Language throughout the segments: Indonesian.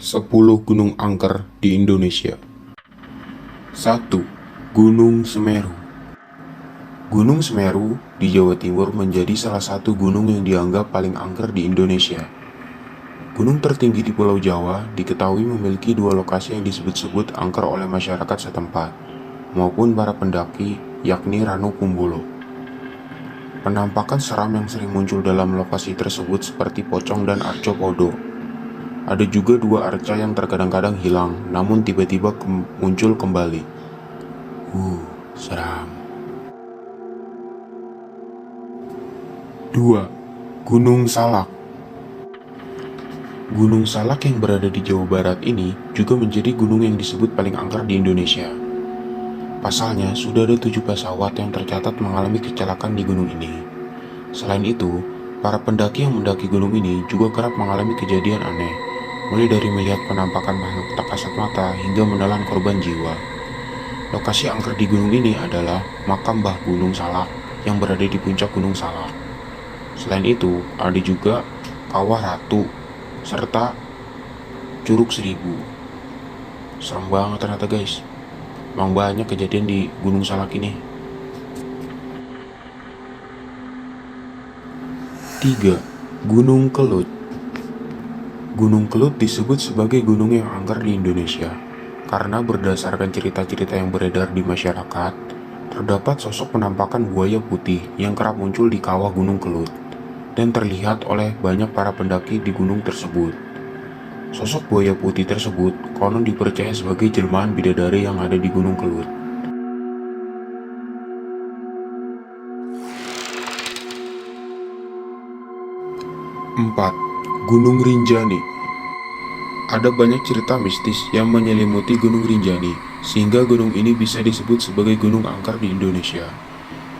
10 gunung angker di Indonesia. 1. Gunung Semeru. Gunung Semeru di Jawa Timur menjadi salah satu gunung yang dianggap paling angker di Indonesia. Gunung tertinggi di Pulau Jawa diketahui memiliki dua lokasi yang disebut-sebut angker oleh masyarakat setempat maupun para pendaki, yakni Ranu Kumbolo. Penampakan seram yang sering muncul dalam lokasi tersebut seperti pocong dan arco podo. Ada juga dua arca yang terkadang-kadang hilang, namun tiba-tiba muncul kembali. Seram. 2. Gunung Salak. Gunung Salak yang berada di Jawa Barat ini juga menjadi gunung yang disebut paling angker di Indonesia. Pasalnya, sudah ada 7 pesawat yang tercatat mengalami kecelakaan di gunung ini. Selain itu, para pendaki yang mendaki gunung ini juga kerap mengalami kejadian aneh, mulai dari melihat penampakan makhluk tak kasat mata hingga menelan korban jiwa. Lokasi angker di gunung ini adalah makam Mbah Gunung Salak yang berada di puncak Gunung Salak. Selain itu, ada juga Kawah Ratu serta Curug Seribu. Serem banget ternyata guys. Memang banyak kejadian di Gunung Salak ini. 3. Gunung Kelut. Gunung Kelut disebut sebagai gunung yang angker di Indonesia karena berdasarkan cerita-cerita yang beredar di masyarakat, terdapat sosok penampakan buaya putih yang kerap muncul di kawah Gunung Kelut dan terlihat oleh banyak para pendaki di gunung tersebut. Sosok buaya putih tersebut konon dipercaya sebagai jelmaan bidadari yang ada di Gunung Kelut. 4. Gunung Rinjani. Ada banyak cerita mistis yang menyelimuti Gunung Rinjani, sehingga gunung ini bisa disebut sebagai gunung angker di Indonesia.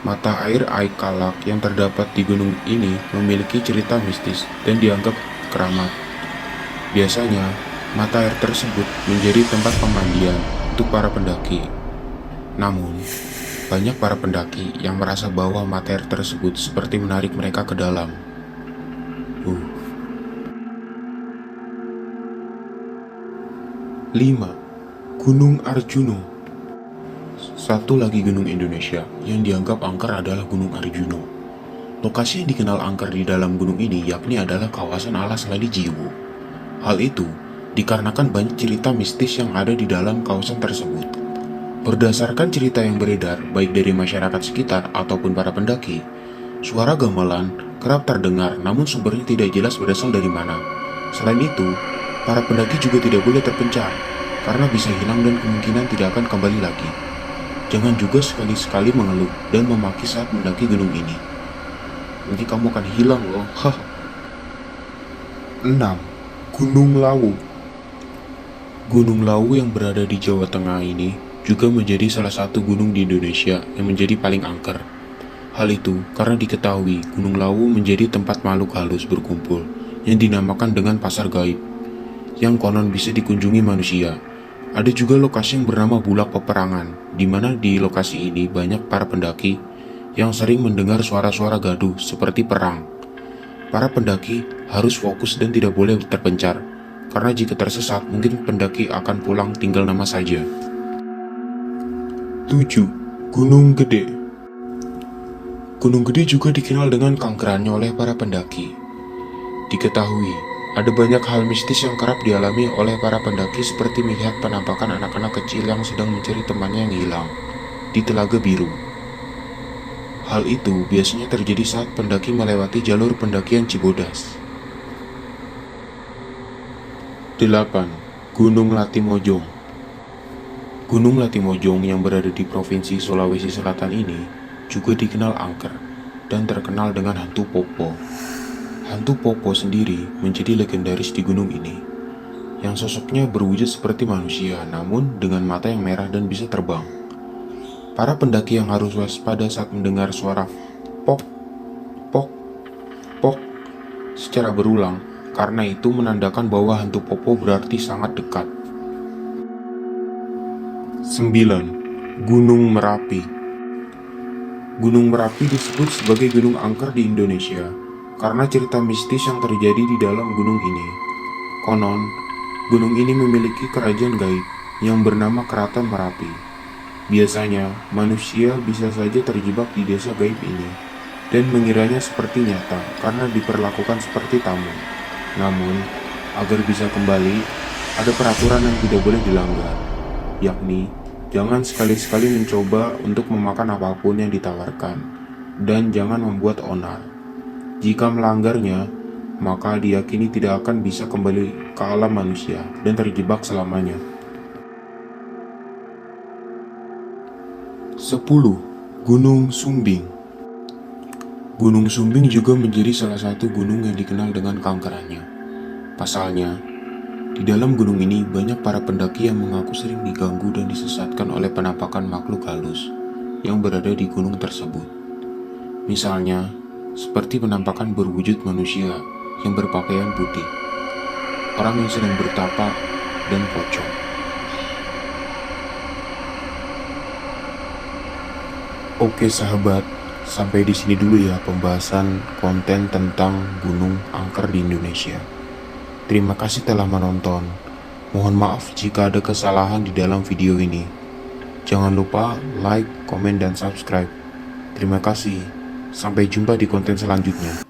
Mata air Aikalak yang terdapat di gunung ini memiliki cerita mistis dan dianggap keramat. Biasanya, mata air tersebut menjadi tempat pemandian untuk para pendaki. Namun, banyak para pendaki yang merasa bahwa mata air tersebut seperti menarik mereka ke dalam. 5. Gunung Arjuno. Satu lagi gunung Indonesia yang dianggap angker adalah Gunung Arjuno. Lokasi yang dikenal angker di dalam gunung ini yakni adalah kawasan alas Lali Jiwo. Hal itu dikarenakan banyak cerita mistis yang ada di dalam kawasan tersebut. Berdasarkan cerita yang beredar baik dari masyarakat sekitar ataupun para pendaki, suara gamelan kerap terdengar namun sumbernya tidak jelas berasal dari mana. Selain itu, para pendaki juga tidak boleh terpencar karena bisa hilang dan kemungkinan tidak akan kembali lagi. Jangan juga sekali-sekali mengeluh dan memaki saat mendaki gunung ini. Nanti kamu akan hilang loh. 6. Gunung Lawu. Gunung Lawu yang berada di Jawa Tengah ini juga menjadi salah satu gunung di Indonesia yang menjadi paling angker. Hal itu karena diketahui Gunung Lawu menjadi tempat makhluk halus berkumpul yang dinamakan dengan pasar gaib, yang konon bisa dikunjungi manusia. Ada juga lokasi yang bernama Bulak Peperangan, di mana di lokasi ini banyak para pendaki yang sering mendengar suara-suara gaduh seperti perang. Para pendaki harus fokus dan tidak boleh terpencar, karena jika tersesat mungkin pendaki akan pulang tinggal nama saja. 7. Gunung Gede. Gunung Gede juga dikenal dengan keangkerannya oleh para pendaki. Diketahui, ada banyak hal mistis yang kerap dialami oleh para pendaki seperti melihat penampakan anak-anak kecil yang sedang mencari temannya yang hilang di Telaga Biru. Hal itu biasanya terjadi saat pendaki melewati jalur pendakian Cibodas. 8. Gunung Latimojong. Gunung Latimojong yang berada di Provinsi Sulawesi Selatan ini juga dikenal angker dan terkenal dengan hantu Popo. Hantu Popo sendiri menjadi legendaris di gunung ini, yang sosoknya berwujud seperti manusia namun dengan mata yang merah dan bisa terbang. Para pendaki yang harus waspada saat mendengar suara pok, pok, pok secara berulang, karena itu menandakan bahwa hantu Popo berarti sangat dekat. 9. Gunung Merapi. Gunung Merapi disebut sebagai gunung angker di Indonesia karena cerita mistis yang terjadi di dalam gunung ini. Konon, Gunung ini memiliki kerajaan gaib yang bernama Keraton Merapi. Biasanya, manusia bisa saja terjebak di desa gaib ini dan mengiranya seperti nyata karena diperlakukan seperti tamu. Namun, agar bisa kembali, ada peraturan yang tidak boleh dilanggar, yakni jangan sekali-sekali mencoba untuk memakan apapun yang ditawarkan, dan jangan membuat onar. Jika melanggarnya, maka diyakini tidak akan bisa kembali ke alam manusia dan terjebak selamanya. 10. Gunung Sumbing. Gunung Sumbing juga menjadi salah satu gunung yang dikenal dengan keangkerannya. Pasalnya, di dalam gunung ini banyak para pendaki yang mengaku sering diganggu dan disesatkan oleh penampakan makhluk halus yang berada di gunung tersebut. Misalnya, seperti penampakan berwujud manusia yang berpakaian putih, orang yang sedang bertapa, dan pocong. Oke sahabat, sampai di sini dulu ya pembahasan konten tentang gunung angker di Indonesia. Terima kasih telah menonton. Mohon maaf jika ada kesalahan di dalam video ini. Jangan lupa like, komen, dan subscribe. Terima kasih. Sampai jumpa di konten selanjutnya.